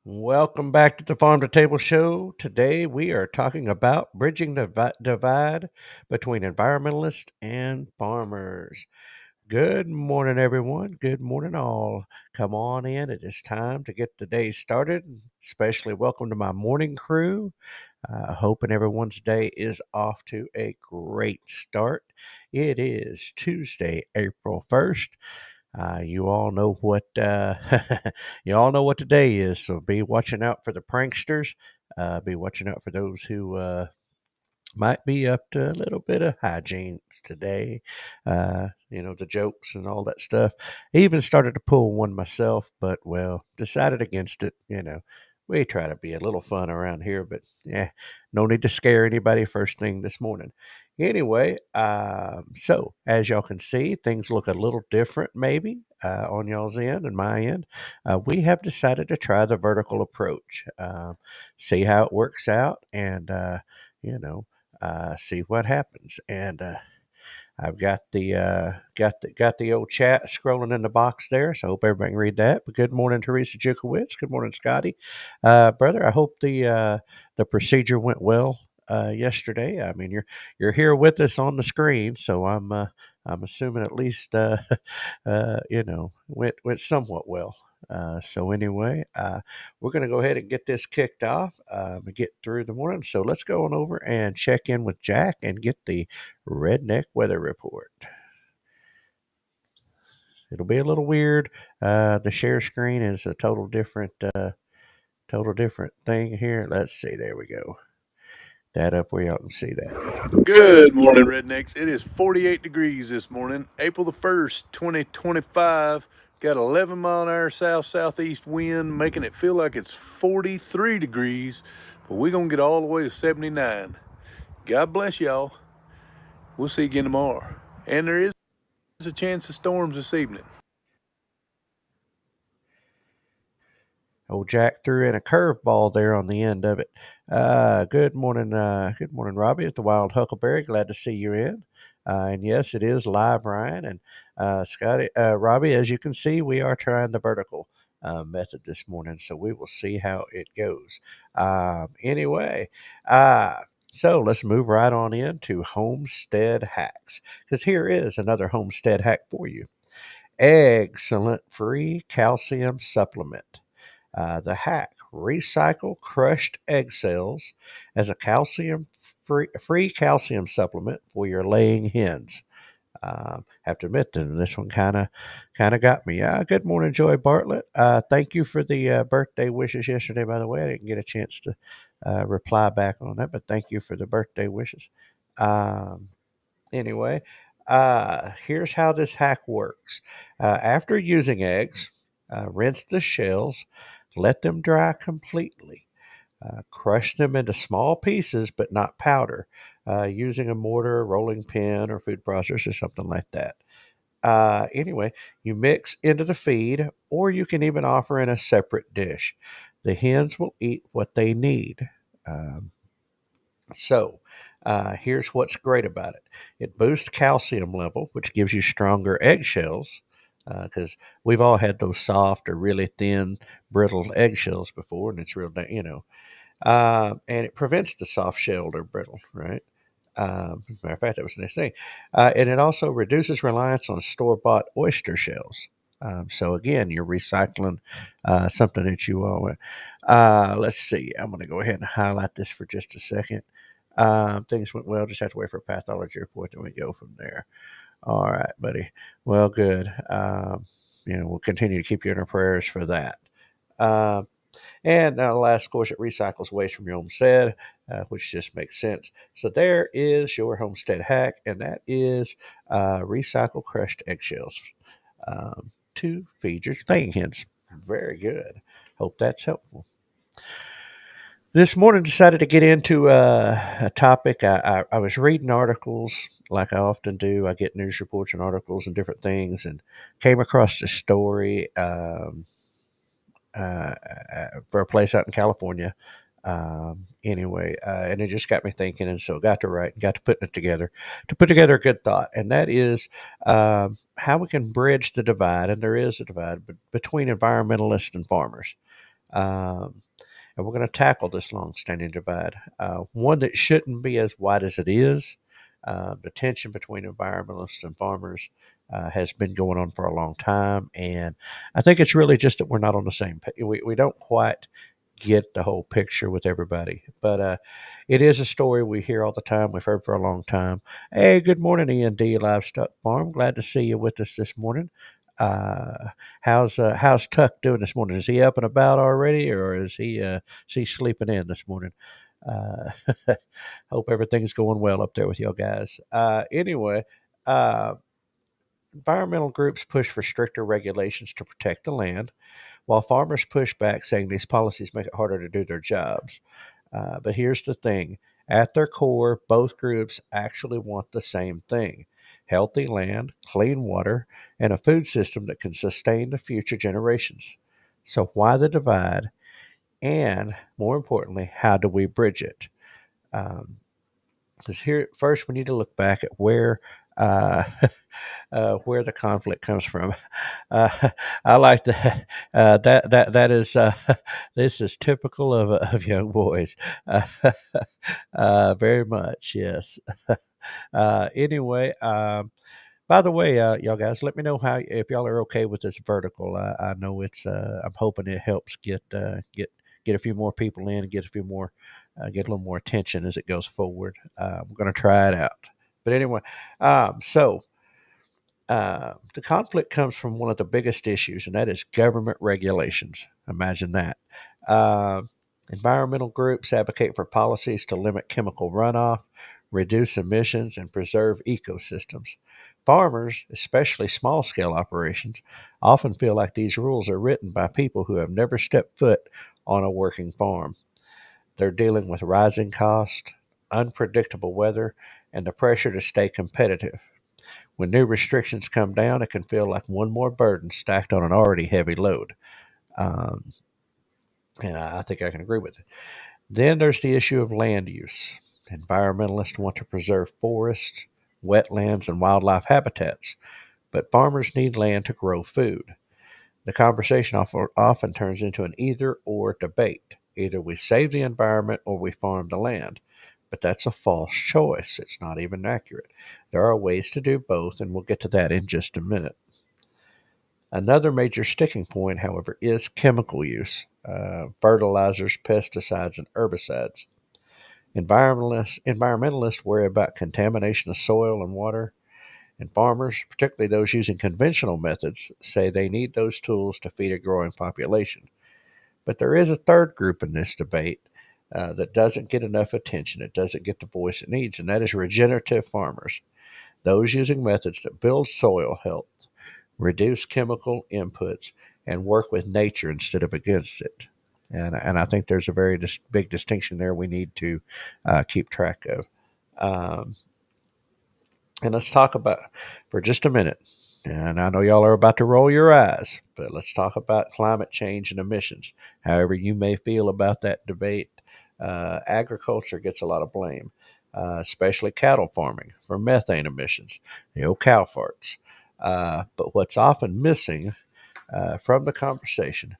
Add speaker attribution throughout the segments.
Speaker 1: Welcome back to the Farm2Table Show. Today we are talking about bridging the divide between environmentalists and farmers. Good morning, everyone. Good morning, all. Come on in. It is time to get the day started. Especially welcome to my morning crew. Hoping everyone's day is off to a great start. It is Tuesday, April 1st. You all know what you all know what today is, so be watching out for the pranksters. Be watching out for those who might be up to a little bit of hijinks today. The jokes and all that stuff. I even started to pull one myself, but well, decided against it. We try to be a little fun around here, but yeah, no need to scare anybody first thing this morning. Anyway, so as y'all can see, things look a little different maybe on y'all's end and my end. We have decided to try the vertical approach, see how it works out, and you know, see what happens. And I've got the old chat scrolling in the box there, so I hope everybody can read that. But good morning, Teresa Jukowitz. Good morning, Scotty. Brother, I hope the procedure went well yesterday. I mean, you're here with us on the screen, so I'm assuming at least went somewhat well. So anyway, we're going to go ahead and get this kicked off and get through the morning. So let's go on over and check in with Jack and get the redneck weather report. It'll be a little weird. The share screen is a total different thing here. Let's see. There we go. That up where y'all can see that.
Speaker 2: Good morning, rednecks. It is 48 degrees this morning, April the 1st, 2025. Got 11 mile an hour south-southeast wind, making it feel like it's 43 degrees, but we're going to get all the way to 79. God bless y'all. We'll see you again tomorrow. And there is a chance of storms this evening.
Speaker 1: Old Jack threw in a curveball there on the end of it. Good morning, Robbie at the Wild Huckleberry. Glad to see you in. And yes, it is live, Ryan and Scotty. Robbie, as you can see, we are trying the vertical method this morning, so we will see how it goes. Anyway, so let's move right on into homestead hacks, because here is another homestead hack for you. Excellent free calcium supplement. The hack: recycle crushed egg cells as a free calcium supplement for your laying hens. Have to admit that this one kind of got me. Good morning, Joy Bartlett. Thank you for the birthday wishes yesterday. By the way, I didn't get a chance to reply back on that, but thank you for the birthday wishes. Um, anyway, here's how this hack works. After using eggs, rinse the shells, let them dry completely. Crush them into small pieces, but not powder, using a mortar, rolling pin, or food processor, or something like that. Anyway, you mix into the feed, or you can even offer in a separate dish. The hens will eat what they need. Um, so, here's what's great about it: it boosts calcium level, which gives you stronger eggshells. Because we've all had those soft or really thin, brittle eggshells before, and it's and it prevents the soft shelled or brittle, right? As a matter of fact, that was the next thing. And it also reduces reliance on store bought oyster shells. So again, you're recycling something that you all. Let's see. I'm going to go ahead and highlight this for just a second. Things went well. Just have to wait for a pathology report, then we go from there. All right, buddy. Well, good. We'll continue to keep you in our prayers for that. Um, and last, of course, it recycles waste from your homestead, which just makes sense. So there is your homestead hack, and that is recycle crushed eggshells to feed your laying hens. Very good. Hope that's helpful. This morning, decided to get into a topic. I was reading articles like I often do. I get news reports and articles and different things, and came across this story for a place out in California. And it just got me thinking, and so got to write, got to putting it together, to put together a good thought, and that is how we can bridge the divide, and there is a divide between environmentalists and farmers. Um, and we're going to tackle this long-standing divide, one that shouldn't be as wide as it is. The tension between environmentalists and farmers has been going on for a long time, and I think it's really just that we're not on the same page. We don't quite get the whole picture with everybody, but it is a story we hear all the time. We've heard for a long time. Hey, good morning, E&D Livestock Farm. Glad to see you with us this morning. Uh, how's Tuck doing this morning? Is he up and about already, or is he sleeping in this morning? Uh, hope everything's going well up there with y'all guys. Anyway, uh, environmental groups push for stricter regulations to protect the land, while farmers push back, saying these policies make it harder to do their jobs. But here's the thing: at their core, both groups actually want the same thing: healthy land, clean water, and a food system that can sustain the future generations. So, why the divide? And more importantly, how do we bridge it? Because here, first, we need to look back at uh, where the conflict comes from. Uh, I like that. That is this is typical of young boys. Uh, very much, yes. Anyway, by the way, y'all guys, let me know how if y'all are okay with this vertical. I know it's. I'm hoping it helps get a few more people in, get a few more, get a little more attention as it goes forward. We're going to try it out. But anyway, so the conflict comes from one of the biggest issues, and that is government regulations. Imagine that. Uh, Environmental groups advocate for policies to limit chemical runoff, reduce emissions, and preserve ecosystems. Farmers, especially small scale operations, often feel like these rules are written by people who have never stepped foot on a working farm. They're dealing with rising costs, unpredictable weather, and the pressure to stay competitive. When new restrictions come down, it can feel like one more burden stacked on an already heavy load. Um, and I think I can agree with it. Then there's the issue of land use. Environmentalists want to preserve forests, wetlands, and wildlife habitats, but farmers need land to grow food. The conversation often turns into an either or debate. Either we save the environment or we farm the land. But that's a false choice. It's not even accurate. There are ways to do both, and we'll get to that in just a minute. Another major sticking point, however, is chemical use: fertilizers, pesticides, and herbicides. Environmentalists worry about contamination of soil and water, and farmers, particularly those using conventional methods, say they need those tools to feed a growing population. But there is a third group in this debate that doesn't get enough attention. It doesn't get the voice it needs, and that is regenerative farmers, those using methods that build soil health, reduce chemical inputs, and work with nature instead of against it. And I think there's a very big distinction there we need to keep track of. Um, and let's talk about for just a minute. And I know y'all are about to roll your eyes, but let's talk about climate change and emissions. However, you may feel about that debate, agriculture gets a lot of blame, especially cattle farming for methane emissions, the old cow farts. But what's often missing from the conversation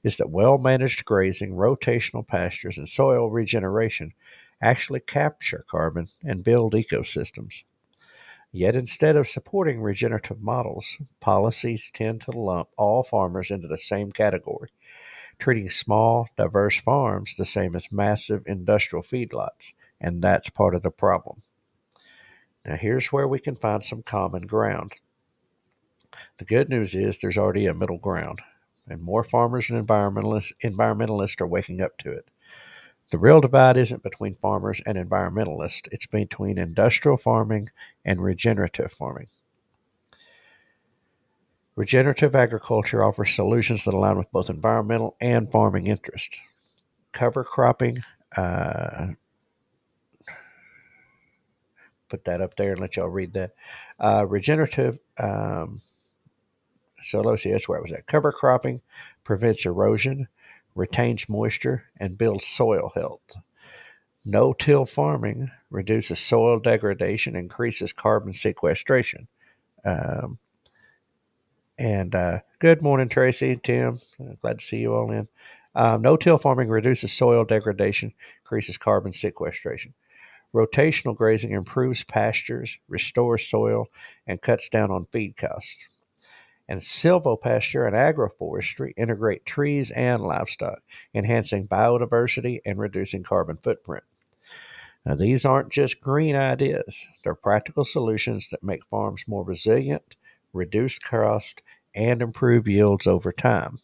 Speaker 1: is that well managed grazing, rotational pastures, and soil regeneration actually capture carbon and build ecosystems. Yet instead of supporting regenerative models, policies tend to lump all farmers into the same category, treating small, diverse farms the same as massive industrial feedlots, and that's part of the problem. Now, here's where we can find some common ground. The good news is there's already a middle ground, and more farmers and environmentalists are waking up to it. The real divide isn't between farmers and environmentalists, it's between industrial farming and regenerative farming. Regenerative agriculture offers solutions that align with both environmental and farming interests. Cover cropping, uh, put that up there and let y'all read that. Regenerative, so let's see, that's where I was at. Cover cropping prevents erosion, retains moisture, and builds soil health. No-till farming reduces soil degradation, increases carbon sequestration. Um, and good morning, Tracy, Tim. Glad to see you all in. No-till farming reduces soil degradation, increases carbon sequestration. Rotational grazing improves pastures, restores soil, and cuts down on feed costs. And silvopasture and agroforestry integrate trees and livestock, enhancing biodiversity and reducing carbon footprint. Now, these aren't just green ideas, they're practical solutions that make farms more resilient, reduce cost, and improve yields over time.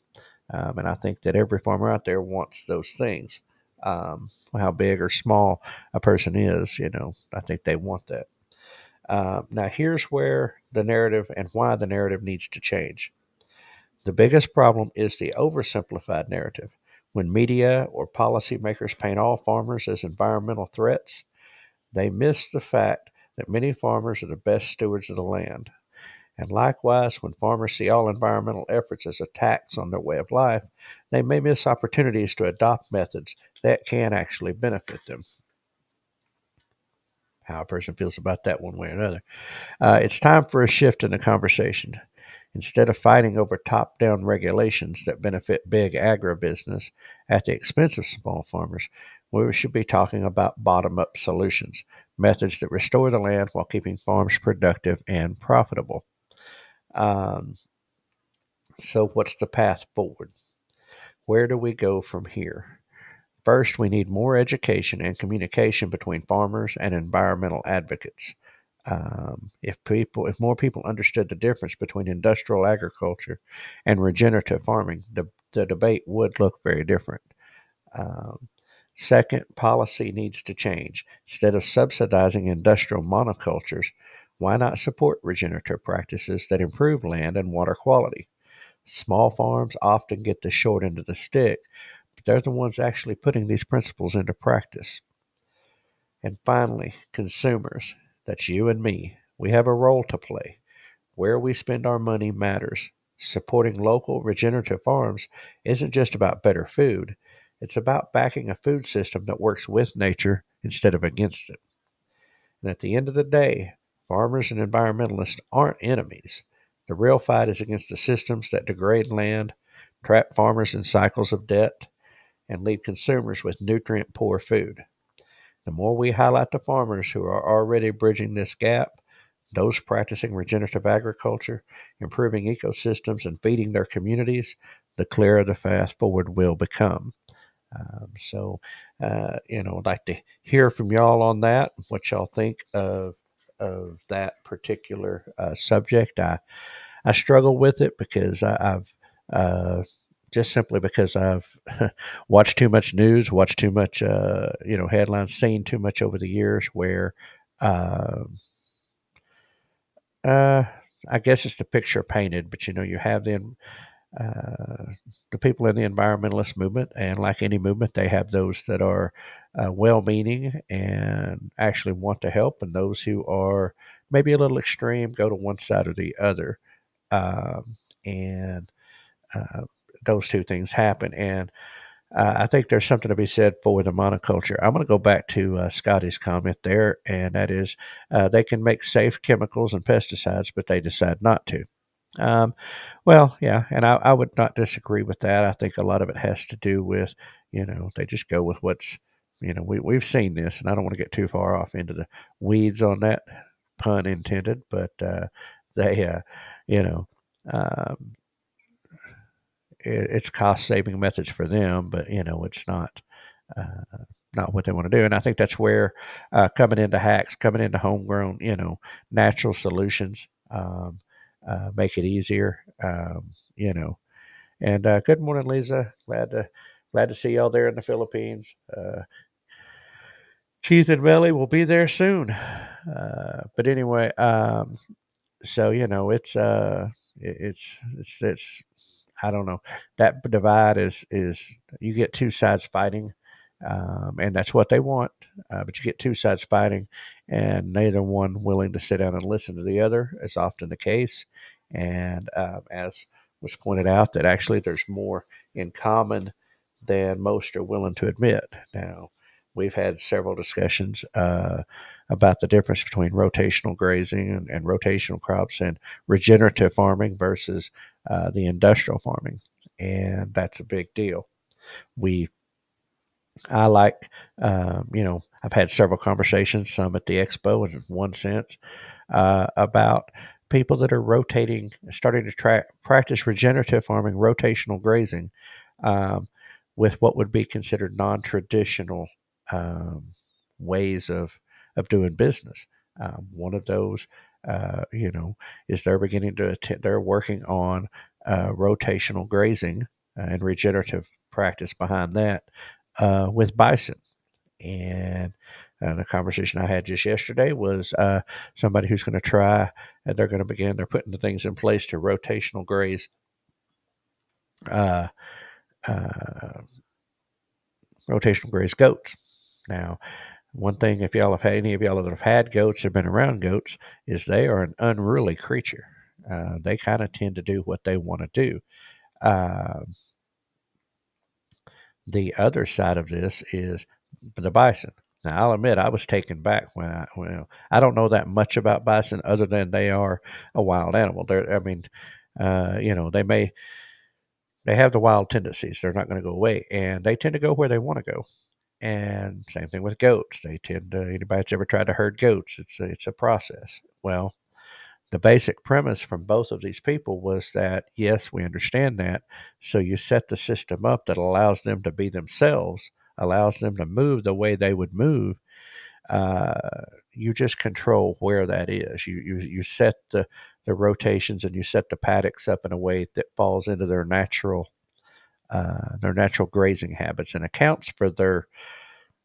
Speaker 1: And I think that every farmer out there wants those things. How big or small a person is, I think they want that. Now, here's where the narrative and why the narrative needs to change. The biggest problem is the oversimplified narrative. When media or policymakers paint all farmers as environmental threats, they miss the fact that many farmers are the best stewards of the land. And likewise, when farmers see all environmental efforts as attacks on their way of life, they may miss opportunities to adopt methods that can actually benefit them. How a person feels about that one way or another. It's time for a shift in the conversation. Instead of fighting over top down regulations that benefit big agribusiness at the expense of small farmers, we should be talking about bottom up solutions, methods that restore the land while keeping farms productive and profitable. Um, so, what's the path forward? Where do we go from here? First, we need more education and communication between farmers and environmental advocates. If more people understood the difference between industrial agriculture and regenerative farming, the debate would look very different. Um, Second, policy needs to change. Instead of subsidizing industrial monocultures, why not support regenerative practices that improve land and water quality? Small farms often get the short end of the stick, but they're the ones actually putting these principles into practice. And finally, consumers. That's you and me. We have a role to play. Where we spend our money matters. Supporting local regenerative farms isn't just about better food, it's about backing a food system that works with nature instead of against it. And at the end of the day, farmers and environmentalists aren't enemies. The real fight is against the systems that degrade land, trap farmers in cycles of debt, and leave consumers with nutrient poor food. The more we highlight the farmers who are already bridging this gap, those practicing regenerative agriculture, improving ecosystems, and feeding their communities, the clearer the path forward will become. I'd like to hear from y'all on that, what y'all think of that particular subject. I struggle with it because I've just simply because I've watched too much news, watched too much, headlines, seen too much over the years where, uh, uh, I guess it's the picture painted, but you have uh, the people in the environmentalist movement, and like any movement, they have those that are well-meaning and actually want to help, and those who are maybe a little extreme go to one side or the other, and uh, those two things happen. And I think there's something to be said for the monoculture. I'm going to go back to Scotty's comment there, and that is they can make safe chemicals and pesticides, but they decide not to. Um, well, yeah, and I would not disagree with that. I think a lot of it has to do with, they just go with what's, we've seen this, and I don't want to get too far off into the weeds on that, pun intended, but they, you know, um, it's cost saving methods for them, but it's uh, not what they want to do. And I think that's where coming into hacks, coming into homegrown, natural solutions make it easier. And good morning, Lisa. Glad to see y'all there in the Philippines. Keith and Melly will be there soon. But anyway, so it's I don't know, that divide is you get two sides fighting, and that's what they want, but you get two sides fighting and neither one willing to sit down and listen to the other, as often the case. And as was pointed out, that actually there's more in common than most are willing to admit. Now, we've had several discussions about the difference between rotational grazing and rotational crops and regenerative farming versus the industrial farming, and that's a big deal. We I like, I've had several conversations, some at the expo and one since, about people that are rotating, starting to practice regenerative farming, rotational grazing, um, with what would be considered non-traditional um, ways of doing business. One of those, is they're beginning to they're working on rotational grazing and regenerative practice behind that with bison. And the conversation I had just yesterday was somebody who's going to try, they're going to begin, they're putting the things in place to uh, uh, rotational graze goats. Now, one thing, if y'all have had any of y'all that have had goats or been around goats, is they are an unruly creature. They kind of tend to do what they want to do. Uh, the other side of this is the bison. Now, I'll admit I was taken back I don't know that much about bison other than they are a wild animal. They have the wild tendencies. They're not going to go away, and they tend to go where they want to go. And same thing with goats. They tend to anybody that's ever tried to herd goats, it's a process. Well, the basic premise from both of these people was that yes, we understand that. So you set the system up that allows them to be themselves, allows them to move the way they would move. You just control where that is. You set the rotations and you set the paddocks up in a way that falls into their natural grazing habits and accounts for their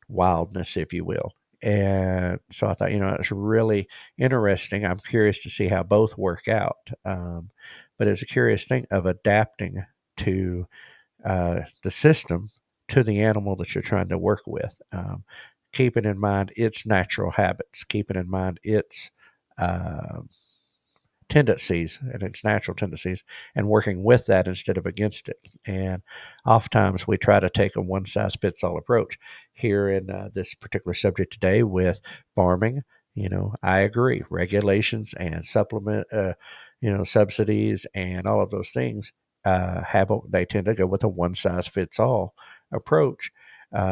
Speaker 1: wildness, if you will. And so I thought, it's really interesting. I'm curious to see how both work out. But it's a curious thing of adapting to the system to the animal that you're trying to work with, keeping in mind its natural habits, keeping in mind its uh, tendencies and its natural tendencies, and working with that instead of against it. And oftentimes we try to take a one size fits all approach. Here in this particular subject today with farming, I agree. Regulations and subsidies and all of those things they tend to go with a one size fits all approach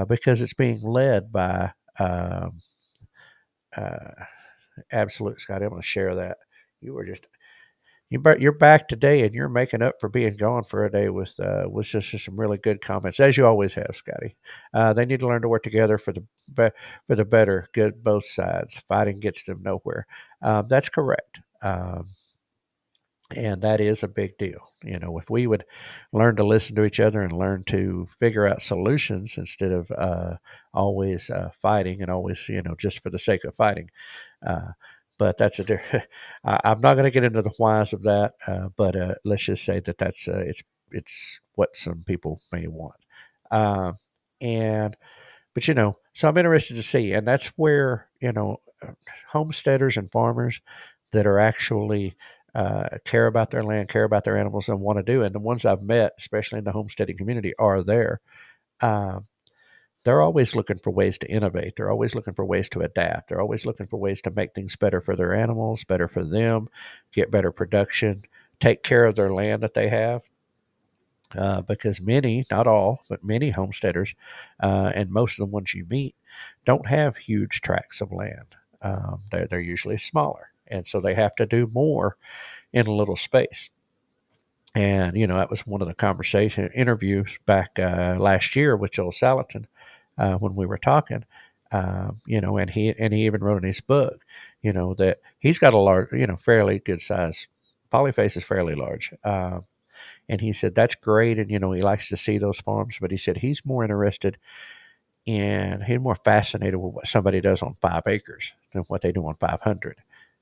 Speaker 1: because it's being led by uh, absolute Scotty. I'm going to share that. You were just you're back today, and you're making up for being gone for a day with just some really good comments, as you always have, Scotty. They need to learn to work together for the better good both sides. Fighting gets them nowhere. That's correct. And that is a big deal. If we would learn to listen to each other and learn to figure out solutions instead of always fighting and always, just for the sake of fighting. Uh, but that's a different. I'm not going to get into the whys of that, but let's just say that that's it's what some people may want. Um, and but so I'm interested to see, and that's where homesteaders and farmers that are actually care about their land, care about their animals, and want to do it. And the ones I've met, especially in the homesteading community, are there. Uh, they're always looking for ways to innovate. They're always looking for ways to adapt. They're always looking for ways to make things better for their animals, better for them, get better production, take care of their land that they have. Because many, not all, but many homesteaders, and most of the ones you meet, don't have huge tracts of land. They're usually smaller. And so they have to do more in a little space. And, that was one of the conversation interviews back last year with Joel Salatin when we were talking. And he even wrote in his book, that he's got a large, fairly good size. Polyface is fairly large. And he said that's great, and he likes to see those farms. But he said he's more interested and he's more fascinated with what somebody does on 5 acres than what they do on 500.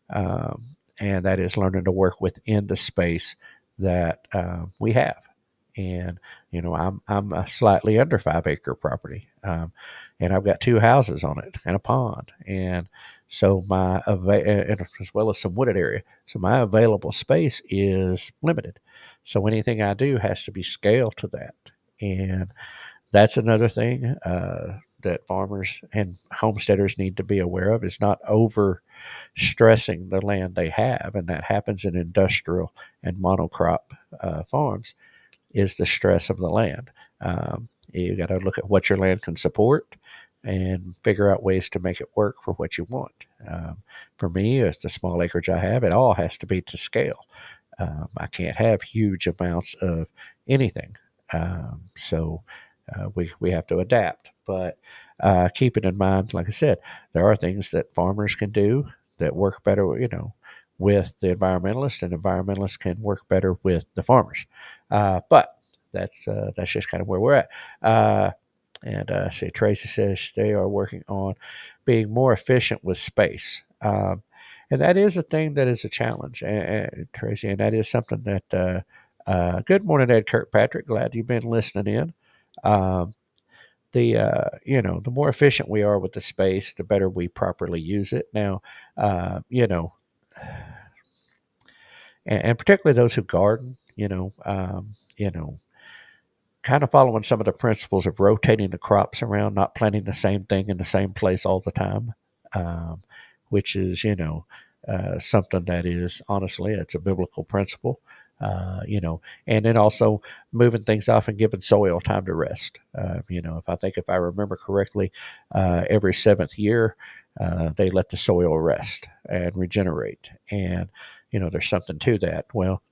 Speaker 1: And that is learning to work within the space that we have. And I'm a slightly under 5 acre property, and I've got two houses on it and a pond, and so and as well as some wooded area. So my available space is limited. So anything I do has to be scaled to that, and that's another thing that farmers and homesteaders need to be aware of is not over stressing the land they have, and that happens in industrial and monocrop farms, is the stress of the land. You got to look at what your land can support and figure out ways to make it work for what you want. For me, as the small acreage I have, it all has to be to scale. I can't have huge amounts of anything. So we have to adapt. But keeping in mind, like I said, there are things that farmers can do that work better, with the environmentalists, and environmentalists can work better with the farmers. But that's just kind of where we're at. See, Tracy says they are working on being more efficient with space. And that is a thing that is a challenge, Tracy, and that is something that. Good morning, Ed Kirkpatrick. Glad you've been listening in. Um, the more efficient we are with the space, the better we properly use it. Now, uh, you know, and particularly those who garden, kind of following some of the principles of rotating the crops around, not planting the same thing in the same place all the time, um, which is, something that is honestly, it's a biblical principle, and then also moving things off and giving soil time to rest. If I remember correctly, every seventh year, they let the soil rest and regenerate. And, there's something to that. Well,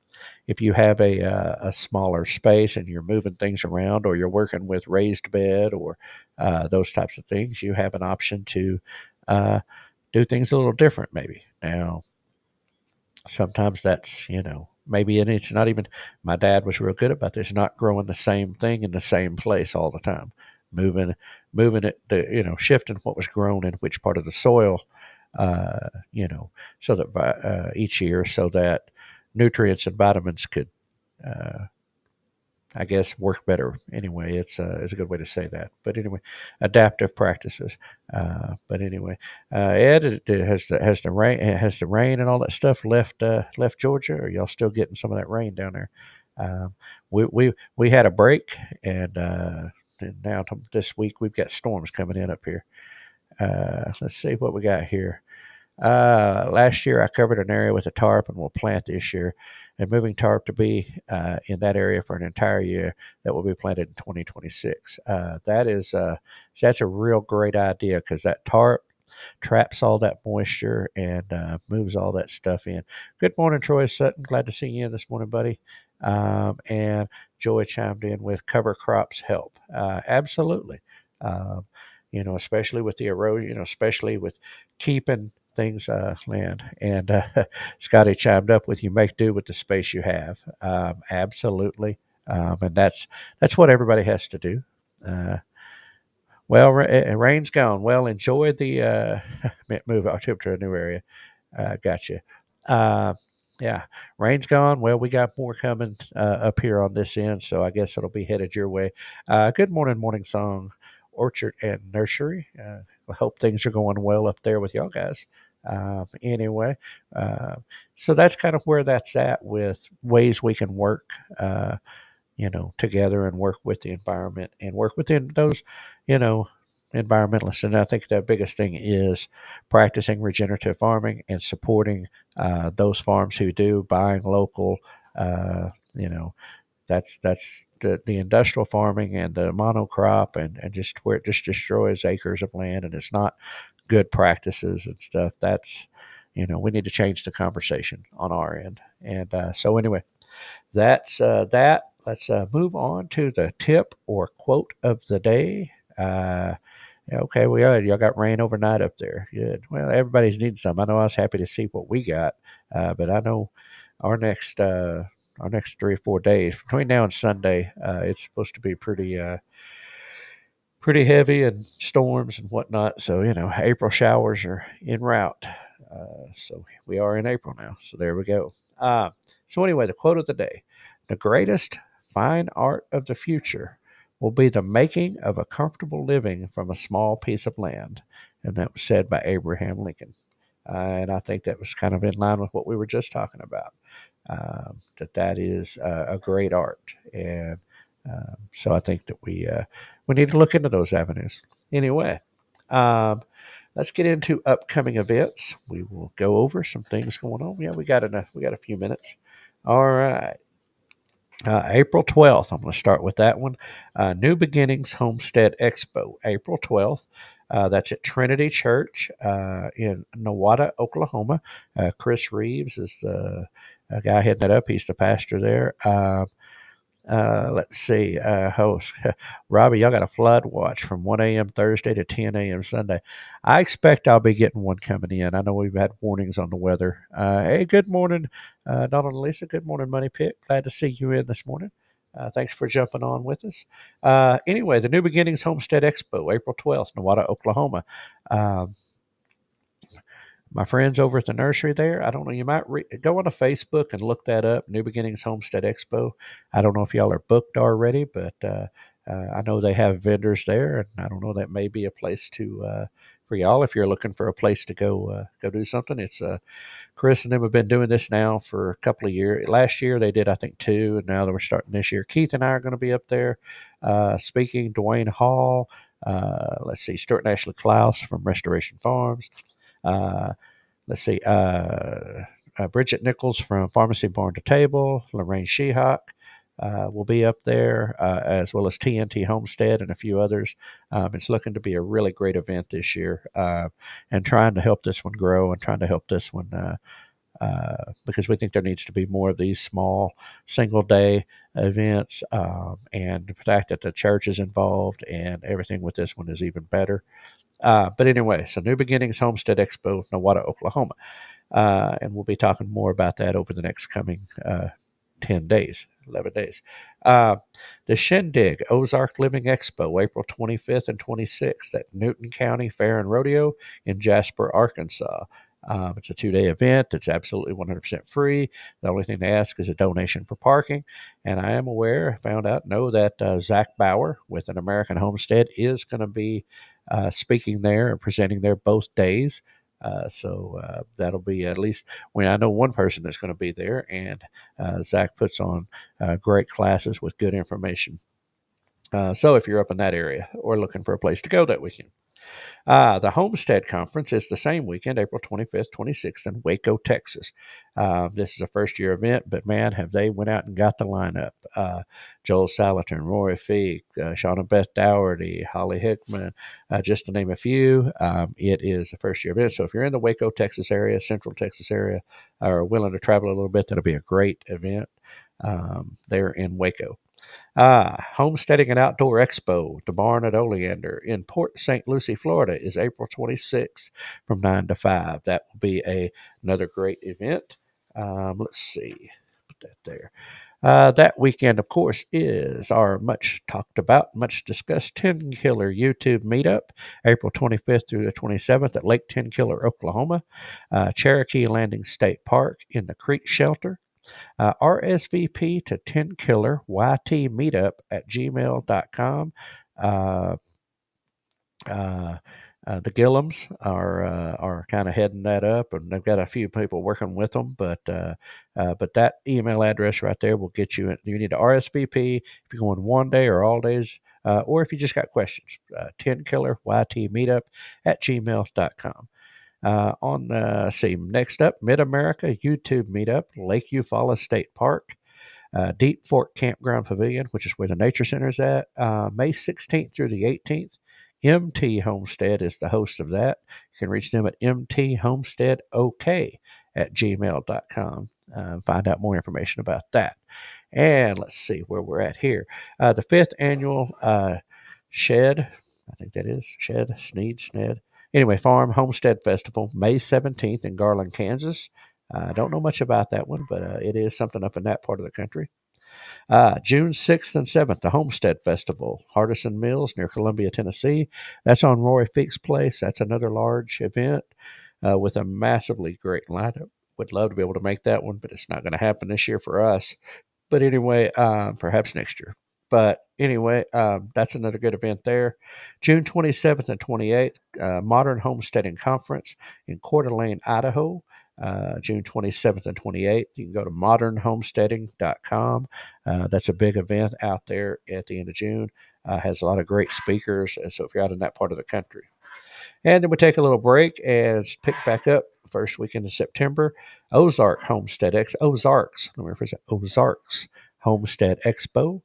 Speaker 1: if you have a smaller space and you're moving things around, or you're working with raised bed, or those types of things, you have an option to uh, do things a little different maybe. Now, sometimes that's, maybe, and it's not even, my dad was real good about this, not growing the same thing in the same place all the time, moving moving it, shifting what was grown in which part of the soil, so that by each year, so that nutrients and vitamins could, uh, I guess, work better. Anyway, it's a good way to say that. But anyway, adaptive practices. But anyway, Ed, has the rain and all that stuff left Georgia? Or are y'all still getting some of that rain down there? We had a break, and now this week we've got storms coming in up here. Let's see what we got here. Last year, I covered an area with a tarp, and we'll plant this year. And moving tarp to be in that area for an entire year, that will be planted in 2026. That's a real great idea, because that tarp traps all that moisture and moves all that stuff in. Good morning, Troy Sutton. Glad to see you in this morning, buddy. And Joy chimed in with cover crops help. Absolutely. Um, especially with the erosion, especially with keeping things land. And Scotty chimed up with, you make do with the space you have. Absolutely. And that's what everybody has to do. Uh, well, rain's gone. Well, enjoy the move out to a new area. Gotcha. Uh, yeah, rain's gone. Well, we got more coming up here on this end, so I guess it'll be headed your way. Good morning, morning song, orchard and nursery. I hope things are going well up there with y'all guys. Anyway, uh, so that's kind of where that's at with ways we can work. Together and work with the environment and work within those, you know, environmentalists. And I think the biggest thing is practicing regenerative farming and supporting those farms who do, buying local. You know, that's the industrial farming and the monocrop, and just where it just destroys acres of land, and it's not good practices and stuff. That's, we need to change the conversation on our end. And so anyway, that's that. Let's move on to the tip or quote of the day. Okay, y'all got rain overnight up there. Good. Well, everybody's needing some. I know I was happy to see what we got, but I know our next uh, our next 3 or 4 days between now and Sunday, it's supposed to be pretty heavy and storms and whatnot. So April showers are en route. So we are in April now. So there we go. So anyway, the quote of the day: the greatest fine art of the future will be the making of a comfortable living from a small piece of land. And that was said by Abraham Lincoln. And I think that was kind of in line with what we were just talking about. That is a great art, and so I think that we need to look into those avenues. Anyway, um, let's get into upcoming events. We will go over some things going on. Yeah, we got enough. We got a few minutes. All right. April 12th, I'm going to start with that one. New Beginnings Homestead Expo, April 12th. That's at Trinity Church in Nowata, Oklahoma. Chris Reeves is the guy heading that up. He's the pastor there. Let's see. Host Robbie, y'all got a flood watch from 1 a.m. Thursday to 10 a.m. Sunday. I expect I'll be getting one coming in. I know we've had warnings on the weather. Hey, good morning, Donald and Lisa. Good morning, Money Pit. Glad to see you in this morning. Thanks for jumping on with us. Anyway, the New Beginnings Homestead Expo, April 12th, Nowata, Oklahoma. Um, my friends over at the nursery there. I don't know. You might go on to Facebook and look that up. New Beginnings Homestead Expo. I don't know if y'all are booked already, but I know they have vendors there, and I don't know, that may be a place to for y'all if you're looking for a place to go do something. It's Chris and them have been doing this now for a couple of years. Last year they did, I think, two, and now that we're starting this year. Keith and I are going to be up there speaking. Dwayne Hall. Let's see, Stuart and Ashley Klaus from Restoration Farms. Uh, let's see, Bridget Nichols from Pharmacy Barn to Table, Lorraine Shehock will be up there, as well as TNT Homestead and a few others. It's looking to be a really great event this year, and trying to help this one grow and trying to help this one because we think there needs to be more of these small single day events, and the fact that the church is involved and everything with this one is even better. But anyway, so New Beginnings Homestead Expo, Nowata, Oklahoma. And we'll be talking more about that over the next coming 10 days, 11 days. Uh, the Shindig Ozark Living Expo, April 25th and 26th at Newton County Fair and Rodeo in Jasper, Arkansas. It's a 2-day event. It's absolutely 100% free. The only thing they ask is a donation for parking. And I am aware, know that Zach Bauer with an American Homestead is going to be speaking there and presenting there both days. So that'll be at least when I know one person that's going to be there, and Zach puts on great classes with good information. So if you're up in that area or looking for a place to go that weekend. The Homestead Conference is the same weekend, April 25th, 26th, in Waco, Texas. This is a first-year event, but man, have they went out and got the lineup. Joel Salatin, Roy Feek, Sean and Beth Dougherty, Holly Hickman, just to name a few. It is a first-year event, so if you're in the Waco, Texas area, Central Texas area, or willing to travel a little bit, that'll be a great event there in Waco. Homesteading and Outdoor Expo, the Barn at Oleander in Port St. Lucie, Florida, is April 26th from 9 to 5. That will be another great event. Let's see, put that there. That weekend, of course, is our much talked about, much discussed 10 Killer YouTube meetup, April 25th through the 27th at Lake 10 Killer, Oklahoma, Cherokee Landing State Park in the Creek Shelter. RSVP to 10 Killer YT Meetup at gmail.com. Uh, uh, the Gillums are kind of heading that up, and they've got a few people working with them. But that email address right there will get you in. You need to RSVP if you're going one day or all days, or if you just got questions. 10 Killer YT Meetup at gmail.com. Next up, Mid America YouTube Meetup, Lake Eufaula State Park, Deep Fork Campground Pavilion, which is where the Nature Center is at, May 16th through the 18th. MT Homestead is the host of that. You can reach them at mthomesteadok at gmail.com. Find out more information about that. And let's see where we're at here. The fifth annual Shed, I think that is Shed, Sned. Anyway, Farm Homestead Festival, May 17th in Garland, Kansas. I don't know much about that one, but it is something up in that part of the country. June 6th and 7th, the Homestead Festival, Hardison Mills near Columbia, Tennessee. That's on Roy Feek's place. That's another large event with a massively great lineup. Would love to be able to make that one, but it's not going to happen this year for us. But anyway, perhaps next year. But anyway, that's another good event there. June 27th and 28th, Modern Homesteading Conference in Coeur d'Alene, Idaho. June 27th and 28th. You can go to modernhomesteading.com. That's a big event out there at the end of June. Has a lot of great speakers. So if you're out in that part of the country. And then we take a little break and pick back up first weekend of September. Ozarks. Let me rephrase that. Ozarks Homestead Expo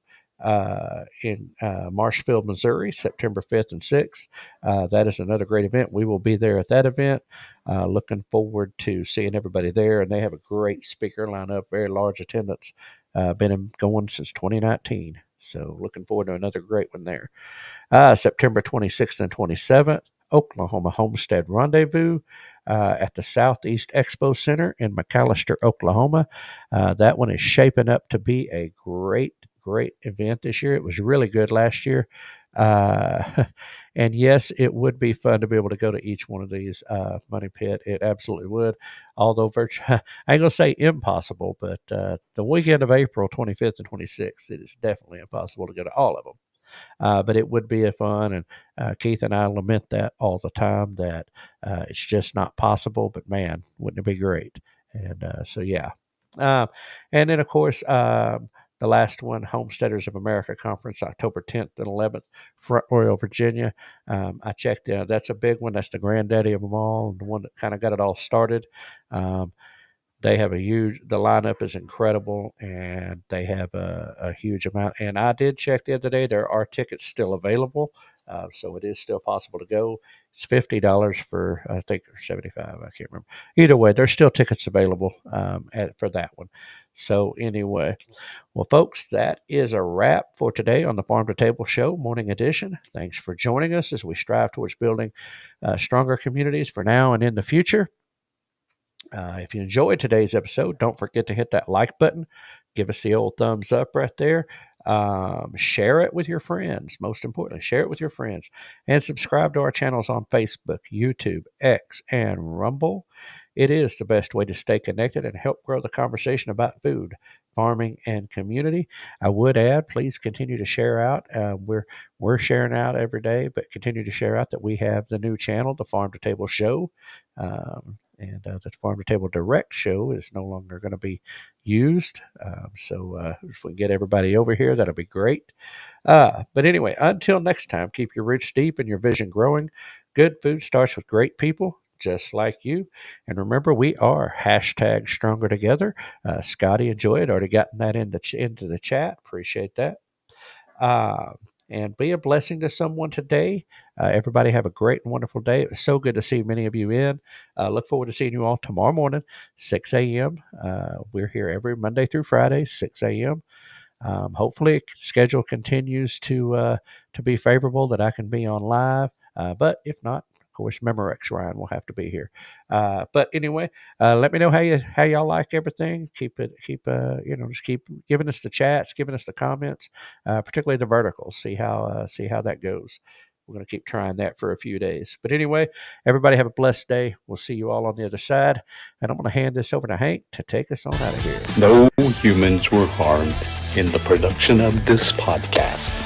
Speaker 1: in Marshfield, Missouri, September 5th and 6th. That is another great event. We will be there at that event. Looking forward to seeing everybody there. And they have a great speaker lineup, very large attendance. Been going since 2019. So looking forward to another great one there. September 26th and 27th, Oklahoma Homestead Rendezvous at the Southeast Expo Center in McAlester, Oklahoma. That one is shaping up to be a great event this year. It was really good last year. And yes, it would be fun to be able to go to each one of these, Money Pit. It absolutely would. Although I ain't gonna say impossible, but the weekend of April 25th and 26th, it is definitely impossible to go to all of them. But it would be a fun, and Keith and I lament that all the time, that it's just not possible. But man, wouldn't it be great? And so yeah, and then of course the last one, Homesteaders of America Conference, October 10th and 11th, Front Royal, Virginia. I checked in. That's a big one. That's the granddaddy of them all, and the one that kind of got it all started. They have the lineup is incredible, and they have a huge amount. And I did check the other day, there are tickets still available. So it is still possible to go. It's $50 for, I think, or 75. I can't remember. Either way, there's still tickets available for that one. So anyway, well, folks, that is a wrap for today on the Farm to Table Show, morning edition. Thanks for joining us as we strive towards building stronger communities for now and in the future. If you enjoyed today's episode, don't forget to hit that like button. Give us the old thumbs up right there. Share it with your friends. Most importantly, share it with your friends. And subscribe to our channels on Facebook, YouTube, X, and Rumble. It is the best way to stay connected and help grow the conversation about food, farming, and community. I would add, please continue to share out. We're sharing out every day, but continue to share out that we have the new channel, the Farm to Table Show. And the Farm to Table Direct show is no longer going to be used. So if we can get everybody over here, that'll be great. But anyway, until next time, keep your roots deep and your vision growing. Good food starts with great people just like you. And remember, we are #stronger together. Scotty and Joy had already gotten that into the chat. Appreciate that. And be a blessing to someone today. Everybody have a great and wonderful day. It was so good to see many of you in. Look forward to seeing you all tomorrow morning, 6 a.m. We're here every Monday through Friday, 6 a.m. Hopefully, schedule continues to be favorable that I can be on live. But if not, of course, Memorex Ryan will have to be here. But anyway, let me know how y'all like everything. Just keep giving us the chats, giving us the comments, particularly the verticals. See how that goes. We're going to keep trying that for a few days. But anyway, everybody have a blessed day. We'll see you all on the other side. And I'm going to hand this over to Hank to take us on out of here.
Speaker 3: No humans were harmed in the production of this podcast.